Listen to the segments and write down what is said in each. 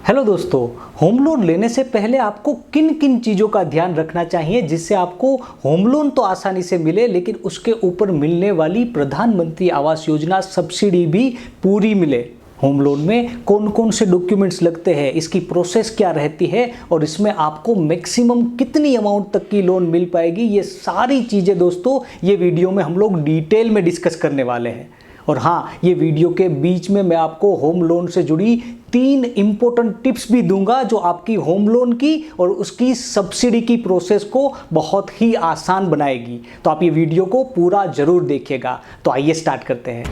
Hello दोस्तों, home loan लेने से पहले आपको किन किन चीज़ों का ध्यान रखना चाहिए जिससे आपको होम लोन तो आसानी से मिले लेकिन उसके ऊपर मिलने वाली प्रधानमंत्री आवास योजना सब्सिडी भी पूरी मिले। होम लोन में कौन कौन से डॉक्यूमेंट्स लगते हैं, इसकी प्रोसेस क्या रहती है और इसमें आपको मैक्सिमम कितनी अमाउंट तक की लोन मिल पाएगी, ये सारी चीज़ें दोस्तों ये वीडियो में हम लोग डिटेल में डिस्कस करने वाले हैं। और हाँ, ये वीडियो के बीच में मैं आपको होम लोन से जुड़ी 3 इंपॉर्टेंट टिप्स भी दूंगा जो आपकी होम लोन की और उसकी सब्सिडी की प्रोसेस को बहुत ही आसान बनाएगी। तो आप ये वीडियो को पूरा जरूर देखिएगा। तो आइए स्टार्ट करते हैं।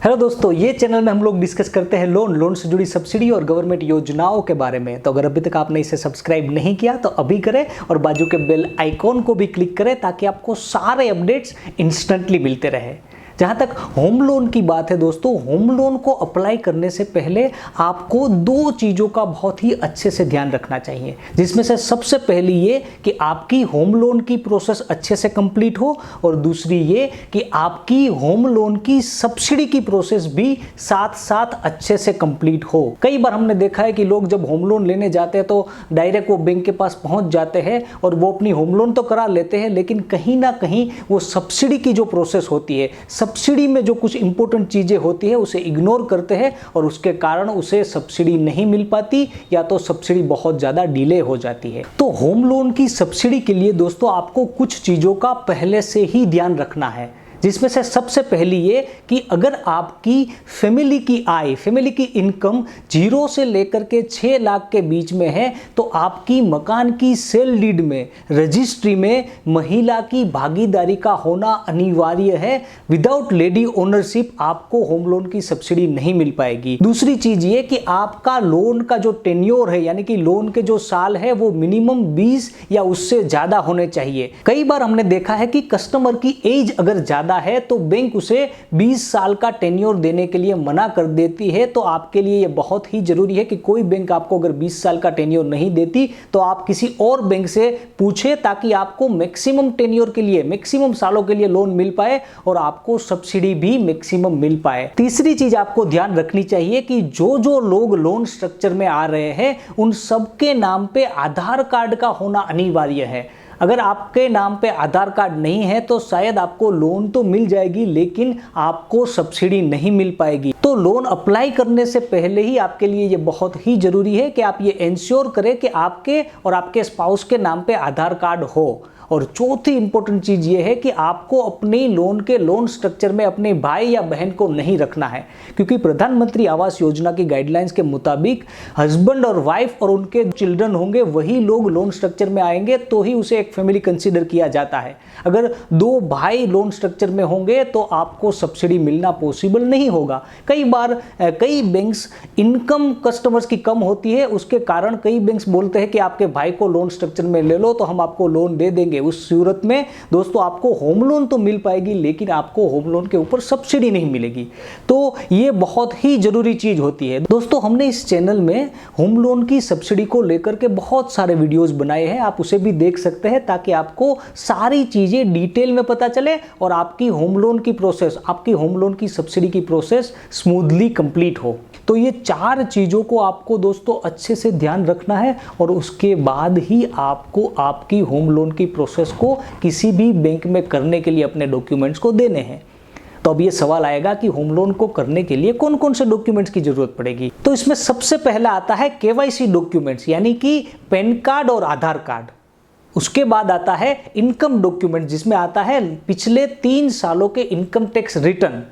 हेलो दोस्तों, ये चैनल में हम लोग डिस्कस करते हैं लोन से जुड़ी सब्सिडी और गवर्नमेंट योजनाओं के बारे में। तो अगर अभी तक आपने इसे सब्सक्राइब नहीं किया तो अभी करें और बाजू के बेल आइकॉन को भी क्लिक करें ताकि आपको सारे अपडेट्स इंस्टेंटली मिलते रहे। जहाँ तक होम लोन की बात है दोस्तों, होम लोन को अप्लाई करने से पहले आपको 2 चीज़ों का बहुत ही अच्छे से ध्यान रखना चाहिए, जिसमें से सबसे पहली ये कि आपकी होम लोन की प्रोसेस अच्छे से कंप्लीट हो और दूसरी ये कि आपकी होम लोन की सब्सिडी की प्रोसेस भी साथ साथ अच्छे से कंप्लीट हो। कई बार हमने देखा है कि लोग जब होम लोन लेने जाते हैं तो डायरेक्ट वो बैंक के पास पहुंच जाते हैं और वो अपनी होम लोन तो करा लेते हैं, लेकिन कहीं ना कहीं वो सब्सिडी की जो प्रोसेस होती है, सब्सिडी में जो कुछ इंपॉर्टेंट चीज़ें होती है उसे इग्नोर करते हैं और उसके कारण उसे सब्सिडी नहीं मिल पाती या तो सब्सिडी बहुत ज़्यादा डिले हो जाती है। तो होम लोन की सब्सिडी के लिए दोस्तों आपको कुछ चीज़ों का पहले से ही ध्यान रखना है, जिसमें से सबसे पहली ये कि अगर आपकी फैमिली की इनकम 0 से लेकर के 6 लाख के बीच में है तो आपकी मकान की सेल डीड में, रजिस्ट्री में महिला की भागीदारी का होना अनिवार्य है। विदाउट लेडी ओनरशिप आपको होम लोन की सब्सिडी नहीं मिल पाएगी। दूसरी चीज ये कि आपका लोन का जो टेन्योर है, यानी कि लोन के जो साल है, वो मिनिमम 20 या उससे ज्यादा होने चाहिए। कई बार हमने देखा है कि कस्टमर की एज अगर ज्यादा है तो बैंक उसे 20 साल का टेन्योर देने के लिए मना कर देती है। तो आपके लिए यह बहुत ही जरूरी है कि कोई बैंक आपको अगर 20 साल का टेन्योर नहीं देती तो आप किसी और बैंक से पूछे ताकि आपको मैक्सिमम टेन्योर के लिए, मैक्सिमम सालों के लिए लोन मिल पाए और आपको सब्सिडी भी मैक्सिमम मिल पाए। तीसरी चीज आपको ध्यान रखनी चाहिए कि जो लोग लोन स्ट्रक्चर में आ रहे हैं उन सबके नाम पे आधार कार्ड का होना अनिवार्य है। अगर आपके नाम पे आधार कार्ड नहीं है तो शायद आपको लोन तो मिल जाएगी लेकिन आपको सब्सिडी नहीं मिल पाएगी। तो लोन अप्लाई करने से पहले ही आपके लिए ये बहुत ही जरूरी है कि आप ये इंश्योर करें कि आपके और आपके स्पाउस के नाम पे आधार कार्ड हो। और चौथी इंपॉर्टेंट चीज ये है कि आपको अपने लोन स्ट्रक्चर में अपने भाई या बहन को नहीं रखना है, क्योंकि प्रधानमंत्री आवास योजना की गाइडलाइंस के मुताबिक हस्बैंड और वाइफ और उनके चिल्ड्रन होंगे, वही लोग लोन स्ट्रक्चर में आएंगे तो ही उसे एक फैमिली कंसीडर किया जाता है। अगर 2 भाई लोन स्ट्रक्चर में होंगे तो आपको सब्सिडी मिलना पॉसिबल नहीं होगा। कई बार कई बैंक्स इनकम कस्टमर्स की कम होती है, उसके कारण कई बैंक्स बोलते हैं कि आपके भाई को लोन स्ट्रक्चर में ले लो तो हम आपको लोन दे देंगे। उस सूरत में दोस्तों आपको होम लोन तो मिल पाएगी लेकिन आपको होम लोन के ऊपर सब्सिडी नहीं मिलेगी। तो ये बहुत ही जरूरी चीज होती है। दोस्तों हमने इस चैनल में होम लोन की सब्सिडी को लेकर के बहुत सारे वीडियोस बनाए हैं, आप उसे भी देख सकते हैं ताकि आपको सारी चीजें डिटेल में पता चले और आपकी होम लोन की प्रोसेस, आपकी होम लोन की सब्सिडी की प्रोसेस स्मूथली कंप्लीट हो। तो ये 4 चीज़ों को आपको दोस्तों अच्छे से ध्यान रखना है और उसके बाद ही आपको आपकी होम लोन की प्रोसेस को किसी भी बैंक में करने के लिए अपने डॉक्यूमेंट्स को देने हैं। तो अब ये सवाल आएगा कि होम लोन को करने के लिए कौन कौन से डॉक्यूमेंट्स की जरूरत पड़ेगी। तो इसमें सबसे पहला आता है केवाईसी डॉक्यूमेंट्स, यानी कि पैन कार्ड और आधार कार्ड। उसके बाद आता है इनकम डॉक्यूमेंट, जिसमें आता है पिछले 3 सालों के इनकम टैक्स रिटर्न,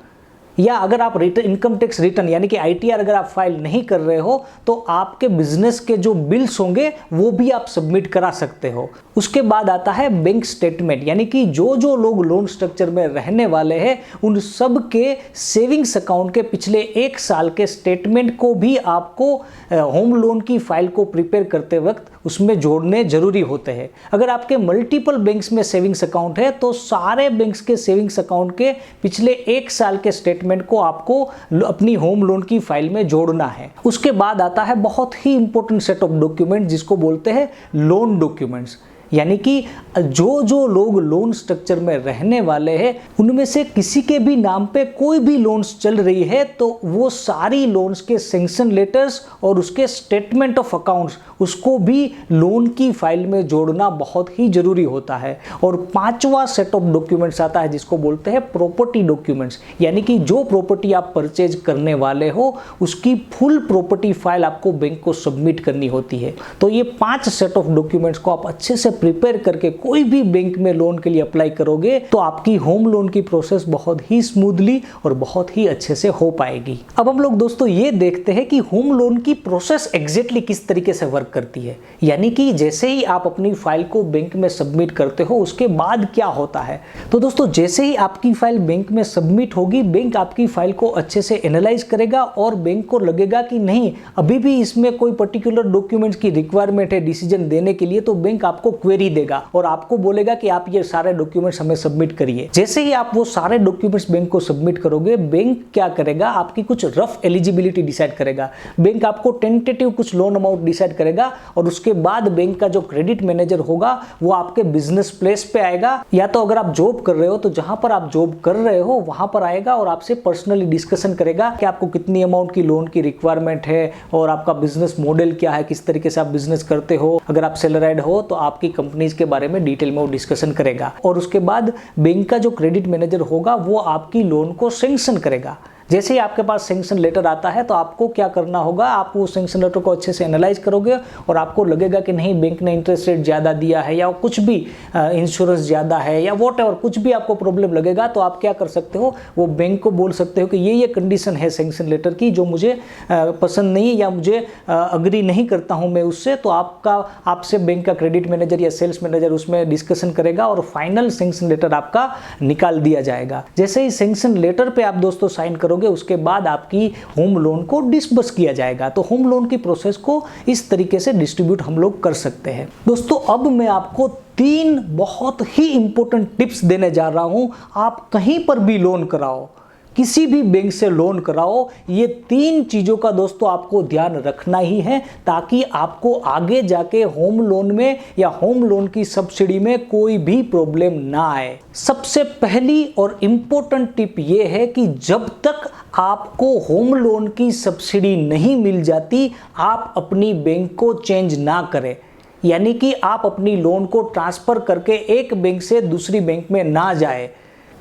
या अगर आप इनकम टैक्स रिटर्न यानी कि आईटीआर अगर आप फाइल नहीं कर रहे हो तो आपके बिजनेस के जो बिल्स होंगे वो भी आप सबमिट करा सकते हो। उसके बाद आता है बैंक स्टेटमेंट, यानी कि जो लोग लोन स्ट्रक्चर में रहने वाले हैं उन सब के सेविंग्स अकाउंट के पिछले 1 साल के स्टेटमेंट को भी आपको होम लोन की फाइल को प्रिपेयर करते वक्त उसमें जोड़ने जरूरी होते हैं। अगर आपके मल्टीपल बैंक्स में सेविंग्स अकाउंट है तो सारे बैंक्स के सेविंग्स अकाउंट के पिछले 1 साल के स्टेटमेंट को आपको अपनी होम लोन की फाइल में जोड़ना है। उसके बाद आता है बहुत ही इंपॉर्टेंट सेट ऑफ डॉक्यूमेंट जिसको बोलते हैं लोन डॉक्यूमेंट्स। यानी कि जो लोग लोन स्ट्रक्चर में रहने वाले हैं उनमें से किसी के भी नाम पे कोई भी लोन्स चल रही है तो वो सारी लोन्स के सैंक्शन लेटर्स और उसके स्टेटमेंट ऑफ अकाउंट्स उसको भी लोन की फाइल में जोड़ना बहुत ही जरूरी होता है। और 5वां सेट ऑफ डॉक्यूमेंट्स आता है जिसको बोलते हैं प्रॉपर्टी डॉक्यूमेंट्स, यानी कि जो प्रॉपर्टी आप परचेज करने वाले हो उसकी फुल प्रॉपर्टी फाइल आपको बैंक को सबमिट करनी होती है। तो ये 5 सेट ऑफ डॉक्यूमेंट्स को आप अच्छे से प्रिपेयर करके कोई भी बैंक में लोन के लिए अप्लाई करोगे तो आपकी होम लोन की प्रोसेस बहुत ही स्मूथली और बहुत ही अच्छे से हो पाएगी। अब हम लोग दोस्तों ये देखते हैं कि होम लोन की प्रोसेस एग्जैक्टली किस तरीके से वर्क करती है, यानी कि जैसे ही आप अपनी फाइल को बैंक में सबमिट करते हो उसके बाद क्या होता है। तो दोस्तों जैसे ही आपकी फाइल बैंक में सबमिट होगी, बैंक आपकी फाइल को अच्छे से एनालाइज करेगा और बैंक को लगेगा कि नहीं अभी भी इसमें कोई पर्टिकुलर डॉक्यूमेंट्स की रिक्वायरमेंट है डिसीजन देने के लिए, तो बैंक आपको क्वेरी देगा और आपको बोलेगा कि आप ये सारे डॉक्यूमेंट्स हमें सबमिट करिए। जैसे ही आप वो सारे डॉक्यूमेंट्स बैंक को सबमिट करोगे, बैंक क्या करेगा आपकी कुछ रफ एलिजिबिलिटी डिसाइड करेगा। बैंक आपको टेंटेटिव कुछ लोन अमाउंट डिसाइड करेगा और उसके बाद बैंक का जो क्रेडिट मैनेजर होगा वो आपके बिजनेस प्लेस पे आएगा, या तो अगर आप जॉब कर रहे हो तो जहां पर आप जॉब कर रहे हो वहां पर आएगा और आपसे पर्सनली डिस्कशन करेगा कि आपको कितनी अमाउंट की लोन की रिक्वायरमेंट है और आपका बिजनेस मॉडल क्या है, किस तरीके से आप बिजनेस करते हो। अगर आप सैलराइड हो तो आपकी कंपनीज के बारे में डिटेल में वो डिस्कशन करेगा और उसके बाद बैंक का जो क्रेडिट मैनेजर होगा वो आपकी लोन को सैंक्शन करेगा। जैसे ही आपके पास सैंक्शन लेटर आता है तो आपको क्या करना होगा, आप वो सैंक्शन लेटर को अच्छे से एनालाइज करोगे और आपको लगेगा कि नहीं बैंक ने इंटरेस्ट रेट ज़्यादा दिया है या कुछ भी इंश्योरेंस ज़्यादा है या वॉटएवर कुछ भी आपको प्रॉब्लम लगेगा, तो आप क्या कर सकते हो, वो बैंक को बोल सकते हो कि ये कंडीशन है सैंक्शन लेटर की जो मुझे पसंद नहीं है या मुझे अग्री नहीं करता हूँ मैं उससे। तो आपसे बैंक का क्रेडिट मैनेजर या सेल्स मैनेजर उसमें डिस्कशन करेगा और फाइनल सैंक्शन लेटर आपका निकाल दिया जाएगा। जैसे ही सैंक्शन लेटर पे आप दोस्तों साइन करोगे उसके बाद आपकी होम लोन को डिस्बर्स किया जाएगा। तो होम लोन की प्रोसेस को इस तरीके से डिस्ट्रीब्यूट हम लोग कर सकते हैं। दोस्तों अब मैं आपको 3 बहुत ही इंपॉर्टेंट टिप्स देने जा रहा हूं। आप कहीं पर भी लोन कराओ, किसी भी बैंक से लोन कराओ, ये 3 चीजों का दोस्तों आपको ध्यान रखना ही है ताकि आपको आगे जाके होम लोन में या होम लोन की सब्सिडी में कोई भी प्रॉब्लम ना आए। सबसे पहली और इंपॉर्टेंट टिप ये है कि जब तक आपको होम लोन की सब्सिडी नहीं मिल जाती आप अपनी बैंक को चेंज ना करें, यानी कि आप अपनी लोन को ट्रांसफर करके एक बैंक से दूसरी बैंक में ना जाए।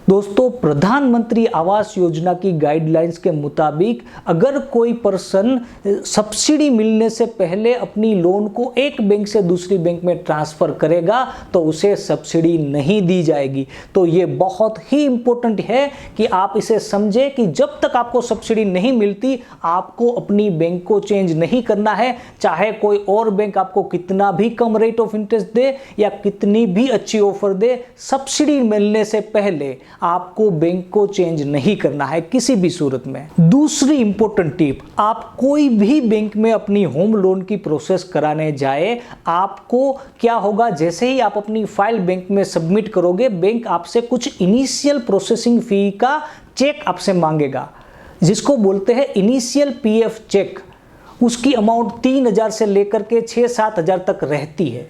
दोस्तों प्रधानमंत्री आवास योजना की गाइडलाइंस के मुताबिक अगर कोई पर्सन सब्सिडी मिलने से पहले अपनी लोन को एक बैंक से दूसरी बैंक में ट्रांसफर करेगा तो उसे सब्सिडी नहीं दी जाएगी। तो ये बहुत ही इंपॉर्टेंट है कि आप इसे समझे कि जब तक आपको सब्सिडी नहीं मिलती आपको अपनी बैंक को चेंज नहीं करना है, चाहे कोई और बैंक आपको कितना भी कम रेट ऑफ इंटरेस्ट दे या कितनी भी अच्छी ऑफर दे, सब्सिडी मिलने से पहले आपको बैंक को चेंज नहीं करना है किसी भी सूरत में। दूसरी इंपॉर्टेंट टिप, आप कोई भी बैंक में अपनी होम लोन की प्रोसेस कराने जाए, आपको क्या होगा, जैसे ही आप अपनी फाइल बैंक में सबमिट करोगे बैंक आपसे कुछ इनिशियल प्रोसेसिंग फी का चेक आपसे मांगेगा जिसको बोलते हैं इनिशियल पीएफ चेक। उसकी अमाउंट 3,000 से लेकर के 6-7 हज़ार तक रहती है।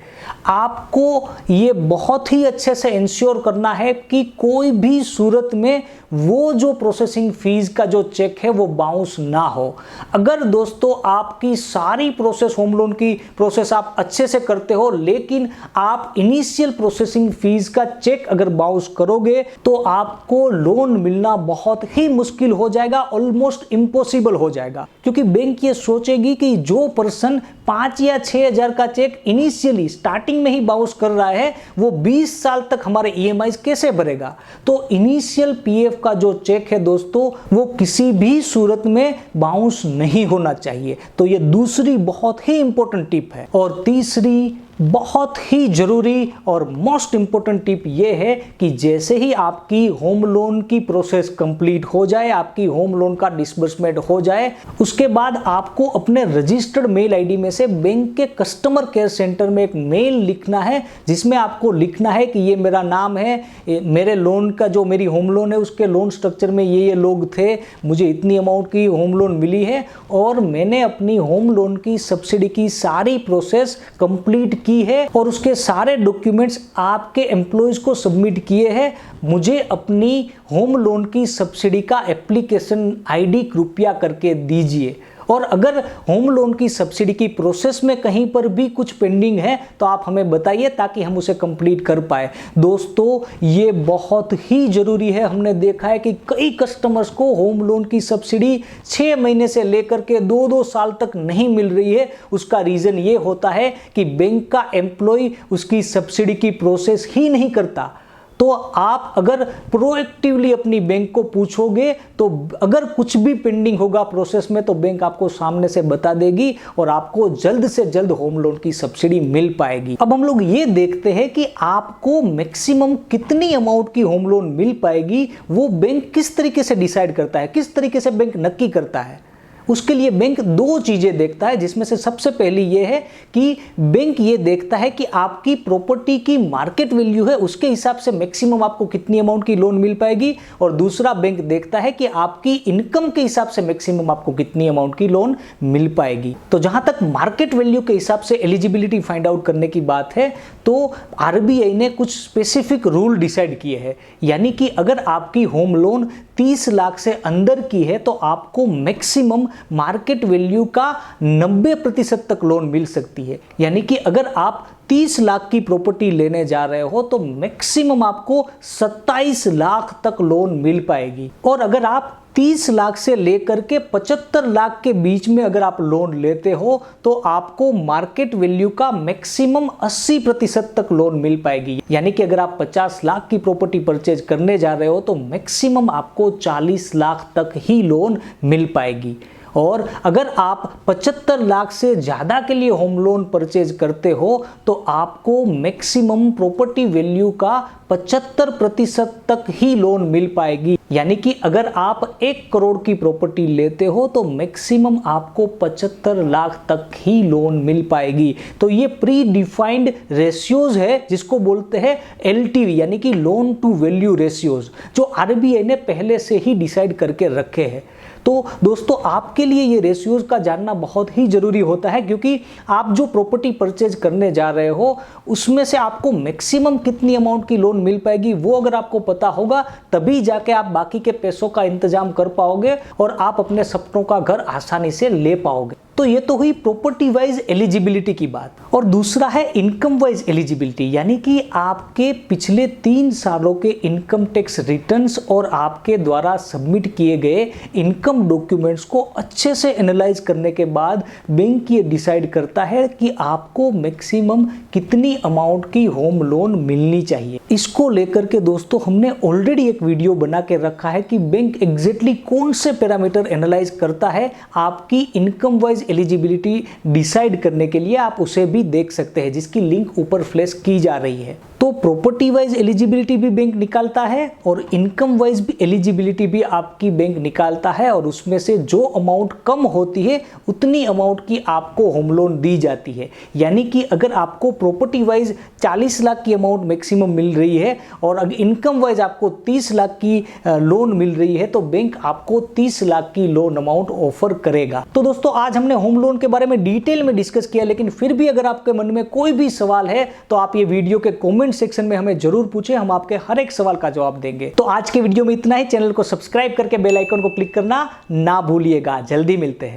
आपको ये बहुत ही अच्छे से इंश्योर करना है कि कोई भी सूरत में वो जो प्रोसेसिंग फीस का जो चेक है वो बाउंस ना हो। अगर दोस्तों आपकी सारी प्रोसेस होम लोन की प्रोसेस आप अच्छे से करते हो लेकिन आप इनिशियल प्रोसेसिंग फीस का चेक अगर बाउंस करोगे तो आपको लोन मिलना बहुत ही मुश्किल हो जाएगा, ऑलमोस्ट इम्पॉसिबल हो जाएगा। क्योंकि बैंक ये सोचेगी कि जो पर्सन 5 या 6 हज़ार का चेक इनिशियली स्टार्टिंग में ही बाउंस कर रहा है वो 20 साल तक हमारे ईएमआई कैसे भरेगा। तो इनिशियल पीएफ का जो चेक है दोस्तों वो किसी भी सूरत में बाउंस नहीं होना चाहिए। तो ये दूसरी बहुत ही इंपॉर्टेंट टिप है। और तीसरी बहुत ही जरूरी और मोस्ट इंपॉर्टेंट टिप ये है कि जैसे ही आपकी होम लोन की प्रोसेस कंप्लीट हो जाए, आपकी होम लोन का डिसबर्समेंट हो जाए, उसके बाद आपको अपने रजिस्टर्ड मेल आईडी में से बैंक के कस्टमर केयर सेंटर में एक मेल लिखना है जिसमें आपको लिखना है कि ये मेरा नाम है, मेरे लोन का जो मेरी होम लोन है उसके लोन स्ट्रक्चर में ये लोग थे, मुझे इतनी अमाउंट की होम लोन मिली है और मैंने अपनी होम लोन की सब्सिडी की सारी प्रोसेस कंप्लीट की है और उसके सारे डॉक्यूमेंट्स आपके एम्प्लॉयज को सबमिट किए हैं, मुझे अपनी होम लोन की सब्सिडी का एप्लीकेशन आईडी कृपया करके दीजिए। और अगर होम लोन की सब्सिडी की प्रोसेस में कहीं पर भी कुछ पेंडिंग है तो आप हमें बताइए ताकि हम उसे कंप्लीट कर पाए। दोस्तों, ये बहुत ही जरूरी है। हमने देखा है कि कई कस्टमर्स को होम लोन की सब्सिडी 6 महीने से लेकर के 2-2 साल तक नहीं मिल रही है। उसका रीजन ये होता है कि बैंक का एम्प्लॉय उसकी सब्सिडी की प्रोसेस ही नहीं करता। तो आप अगर प्रोएक्टिवली अपनी बैंक को पूछोगे तो अगर कुछ भी पेंडिंग होगा प्रोसेस में तो बैंक आपको सामने से बता देगी और आपको जल्द से जल्द होम लोन की सब्सिडी मिल पाएगी। अब हम लोग ये देखते हैं कि आपको मैक्सिमम कितनी अमाउंट की होम लोन मिल पाएगी, वो बैंक किस तरीके से डिसाइड करता है, किस तरीके से बैंक नक्की करता है। उसके लिए बैंक 2 चीजें देखता है, जिसमें से सबसे पहली ये है कि बैंक ये देखता है कि आपकी प्रॉपर्टी की मार्केट वैल्यू है, उसके हिसाब से मैक्सिमम आपको कितनी अमाउंट की लोन मिल पाएगी। और दूसरा बैंक देखता है कि आपकी इनकम के हिसाब से मैक्सिमम आपको कितनी अमाउंट की लोन मिल पाएगी। तो जहां तक मार्केट वैल्यू के हिसाब से एलिजिबिलिटी फाइंड आउट करने की बात है तो आरबीआई ने कुछ स्पेसिफिक रूल डिसाइड किए हैं। यानी कि अगर आपकी होम लोन 30 लाख से अंदर की है तो आपको मैक्सिमम मार्केट वैल्यू का 90% तक लोन मिल सकती है। यानी कि अगर आप 30 लाख की प्रॉपर्टी लेने जा रहे हो तो मैक्सिमम आपको 27 लाख तक लोन मिल पाएगी। और अगर आप 30 लाख से लेकर के 75 लाख के बीच में अगर आप लोन लेते हो तो आपको मार्केट वैल्यू का मैक्सिमम 80% तक लोन मिल पाएगी। यानी कि अगर आप 50 लाख की प्रॉपर्टी परचेज करने जा रहे हो तो मैक्सिमम आपको 40 लाख तक ही लोन मिल पाएगी। और अगर आप 75 लाख से ज़्यादा के लिए होम लोन परचेज करते हो तो आपको मैक्सिमम प्रॉपर्टी वैल्यू का 75% तक ही लोन मिल पाएगी। यानी कि अगर आप 1 करोड़ की प्रॉपर्टी लेते हो तो मैक्सिमम आपको 75 लाख तक ही लोन मिल पाएगी। तो ये प्री डिफाइंड रेशियोज है जिसको बोलते हैं एलटीवी, यानी कि लोन टू वैल्यू रेशियोज, जो आरबीआई ने पहले से ही डिसाइड करके रखे हैं। तो दोस्तों, आपके लिए ये रेशियोज का जानना बहुत ही जरूरी होता है, क्योंकि आप जो प्रॉपर्टी परचेज करने जा रहे हो उसमें से आपको मैक्सिमम कितनी अमाउंट की लोन मिल पाएगी वो अगर आपको पता होगा तभी जाके आप बाकी के पैसों का इंतजाम कर पाओगे और आप अपने सपनों का घर आसानी से ले पाओगे। तो ये तो हुई प्रॉपर्टी वाइज एलिजिबिलिटी की बात। और दूसरा है इनकम वाइज एलिजिबिलिटी, यानी कि आपके पिछले 3 सालों के इनकम टैक्स रिटर्न्स और आपके द्वारा सबमिट किए गए इनकम डॉक्यूमेंट्स को अच्छे से एनालाइज करने के बाद बैंक ये डिसाइड करता है कि आपको मैक्सिमम कितनी अमाउंट की होम लोन मिलनी चाहिए। इसको लेकर के दोस्तों हमने ऑलरेडी एक वीडियो बना के रखा है कि बैंक एग्जैक्टली कौन से पैरामीटर एनालाइज करता है आपकी इनकम वाइज एलिजिबिलिटी डिसाइड करने के लिए। आप उसे भी देख सकते हैं जिसकी लिंक ऊपर फ्लैश की जा रही है। तो प्रॉपर्टी वाइज एलिजिबिलिटी भी बैंक निकालता है और इनकम वाइज भी एलिजिबिलिटी भी आपकी बैंक निकालता है, और उसमें से जो अमाउंट कम होती है उतनी अमाउंट की आपको होम लोन दी जाती है। यानी कि अगर आपको प्रॉपर्टी वाइज 40 लाख की अमाउंट मैक्सिमम मिल रही है और अगर इनकम वाइज आपको 30 लाख की लोन मिल रही है तो बैंक आपको 30 लाख की लोन अमाउंट ऑफर करेगा। तो दोस्तों, आज हमने होम लोन के बारे में डिटेल में डिस्कस किया, लेकिन फिर भी अगर आपके मन में कोई भी सवाल है तो आप ये वीडियो के कमेंट सेक्शन में हमें जरूर पूछें, हम आपके हर एक सवाल का जवाब देंगे। तो आज के वीडियो में इतना ही। चैनल को सब्सक्राइब करके बेल आइकन को क्लिक करना ना भूलिएगा। जल्दी मिलते हैं।